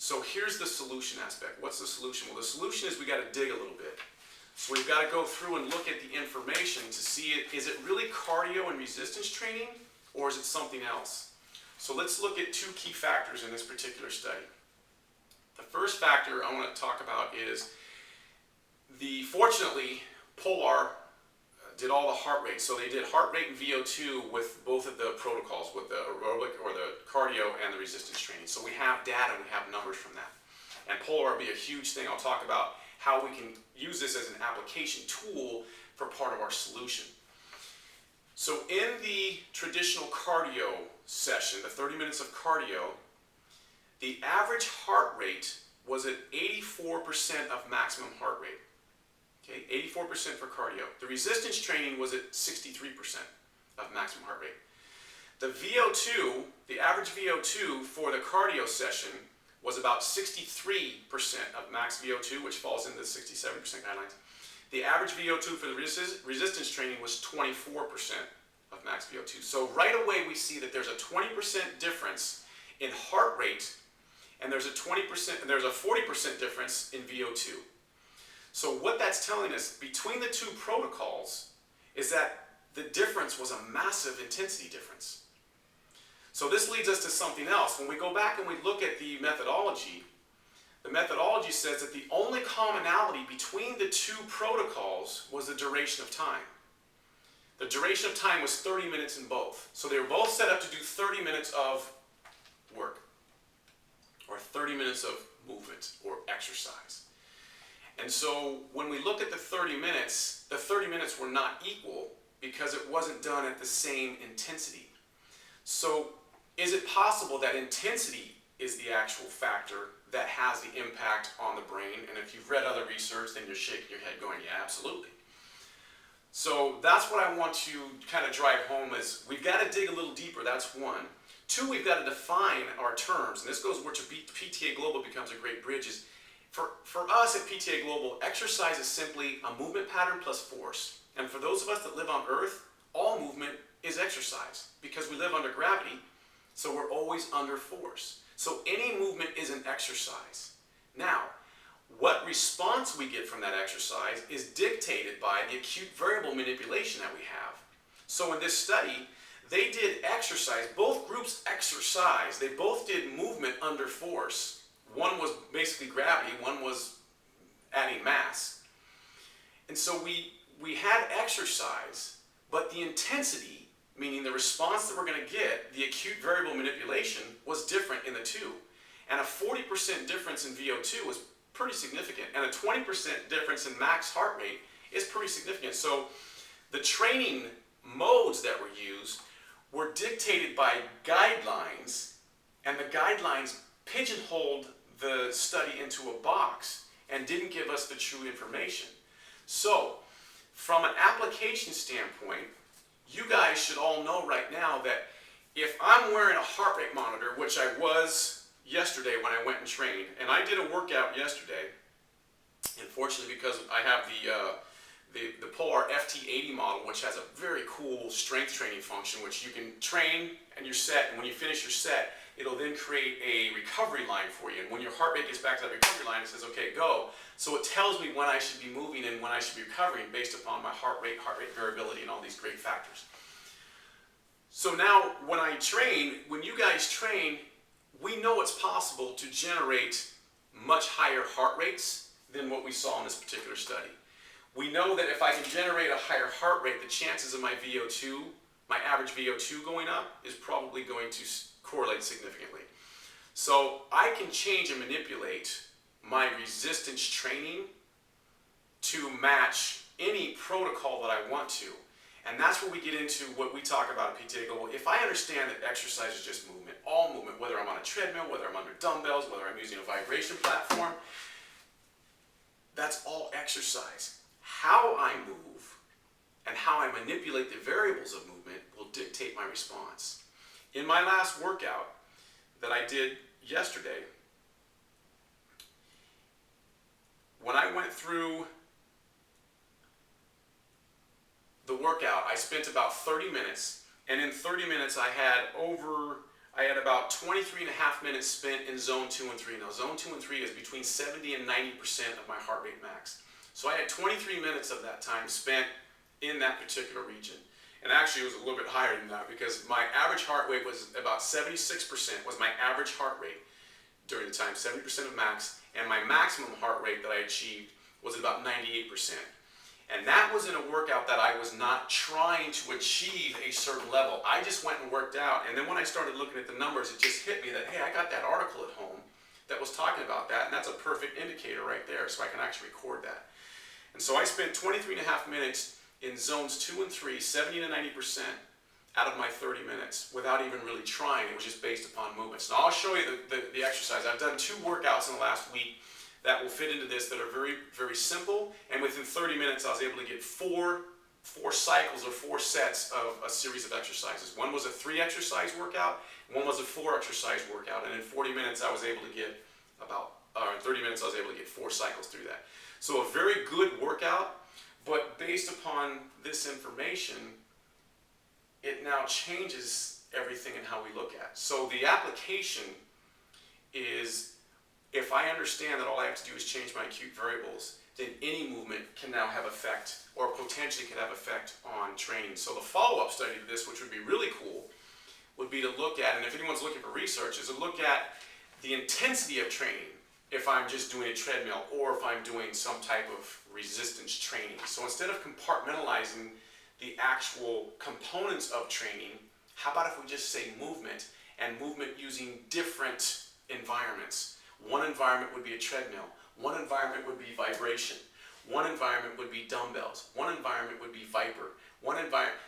So here's the solution aspect. What's the solution? Well, the solution is we got to dig a little bit. So we've got to go through and look at the information to see is it really cardio and resistance training, or is it something else? So let's look at two key factors in this particular study. The first factor I want to talk about is fortunately, Polar did all the heart rate. So they did heart rate and VO2 with both of the protocols, with the aerobic or the cardio and the resistance training. So we have data and we have numbers from that. And Polar will be a huge thing. I'll talk about how we can use this as an application tool for part of our solution. So in the traditional cardio session, the 30 minutes of cardio, the average heart rate was at 84% of maximum heart rate. Okay, 84% for cardio. The resistance training was at 63% of maximum heart rate. The VO2, the average VO2 for the cardio session was about 63% of max VO2, which falls into the 67% guidelines. The average VO2 for the resistance training was 24% of max VO2. So right away we see that there's a 20% difference in heart rate, and there's a 20% and there's a 40% difference in VO2. So what that's telling us between the two protocols is that the difference was a massive intensity difference. So this leads us to something else. When we go back and we look at the methodology says that the only commonality between the two protocols was the duration of time. The duration of time was 30 minutes in both. So they were both set up to do 30 minutes of work, or 30 minutes of movement or exercise. And so when we look at the 30 minutes were not equal because it wasn't done at the same intensity. So is it possible that intensity is the actual factor that has the impact on the brain? And if you've read other research, then you're shaking your head going, yeah, absolutely. So that's what I want to kind of drive home is we've got to dig a little deeper, that's one. Two, we've got to define our terms, and this goes where PTA Global becomes a great bridge. Is for us at PTA Global, exercise is simply a movement pattern plus force. And for those of us that live on Earth, all movement is exercise because we live under gravity, so we're always under force. So any movement is an exercise. Now, what response we get from that exercise is dictated by the acute variable manipulation that we have. So in this study, they did exercise, both groups exercised, they both did movement under force. One was basically gravity, one was adding mass. And so we had exercise, but the intensity, meaning the response that we're going to get, the acute variable manipulation, was different in the two. And a 40% difference in VO2 was pretty significant, and a 20% difference in max heart rate is pretty significant. So the training modes that were used were dictated by guidelines, and the guidelines pigeonholed the study into a box and didn't give us the true information. So from an application standpoint, you guys should all know right now that if I'm wearing a heart rate monitor, which I was yesterday when I went and trained, and I did a workout yesterday, unfortunately because I have the Polar FT80 model, which has a very cool strength training function, which you can train and you're set, and when you finish your set, it'll then create a recovery line for you. And when your heart rate gets back to that recovery line, it says, okay, go. So it tells me when I should be moving and when I should be recovering based upon my heart rate variability, and all these great factors. So now when I train, when you guys train, we know it's possible to generate much higher heart rates than what we saw in this particular study. We know that if I can generate a higher heart rate, the chances of my VO2, my average VO2 going up is probably going to correlate significantly. So I can change and manipulate my resistance training to match any protocol that I want to. And that's where we get into what we talk about at PTA Global. If I understand that exercise is just movement, all movement, whether I'm on a treadmill, whether I'm under dumbbells, whether I'm using a vibration platform, that's all exercise. How I move and how I manipulate the variables of movement will dictate my response. In my last workout that I did yesterday, when I went through the workout, I spent about 30 minutes, and in 30 minutes I had over I had about 23 and a half minutes spent in zone 2 and 3. Now zone 2 and 3 is between 70 and 90% of my heart rate max. So I had 23 minutes of that time spent in that particular region. And actually it was a little bit higher than that because my average heart rate was about 76% was my average heart rate during the time, 70% of max, and my maximum heart rate that I achieved was about 98%. And that was in a workout that I was not trying to achieve a certain level. I just went and worked out, and then when I started looking at the numbers, it just hit me that, hey, I got that article at home that was talking about that, and that's a perfect indicator right there, so I can actually record that. And so I spent 23 and a half minutes in zones 2 and 3, 70 to 90% out of my 30 minutes without even really trying. It was just based upon movements. Now I'll show you the exercise. I've done 2 workouts in the last week that will fit into this that are very, very simple, and within 30 minutes I was able to get four cycles or 4 sets of a series of exercises. One was a 3 exercise workout, one was a 4 exercise workout, and in 40 minutes I was able to get in 30 minutes I was able to get 4 cycles through that. So a very good workout, but based upon this information, it now changes everything in how we look at. So the application is, if I understand that all I have to do is change my acute variables, then any movement can now have effect, or potentially could have effect on training. So the follow-up study to this, which would be really cool, would be to look at, and if anyone's looking for research, is to look at the intensity of training if I'm just doing a treadmill or if I'm doing some type of resistance training. So instead of compartmentalizing the actual components of training, how about if we just say movement, and movement using different environments? One environment would be a treadmill. One environment would be vibration. One environment would be dumbbells. One environment would be Viper.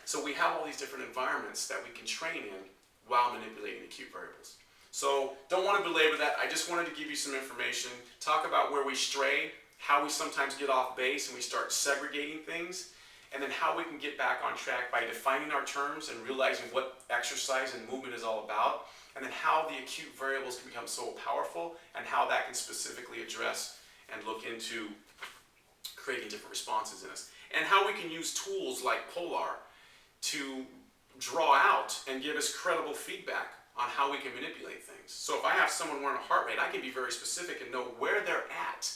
So we have all these different environments that we can train in while manipulating acute variables. So don't want to belabor that. I just wanted to give you some information, talk about where we stray, how we sometimes get off base and we start segregating things, and then how we can get back on track by defining our terms and realizing what exercise and movement is all about, and then how the acute variables can become so powerful and how that can specifically address and look into creating different responses in us. And how we can use tools like Polar to draw out and give us credible feedback on how we can manipulate things. So if I have someone wearing a heart rate, I can be very specific and know where they're at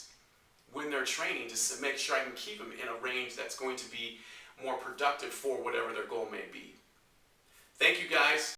when they're training to make sure I can keep them in a range that's going to be more productive for whatever their goal may be. Thank you guys.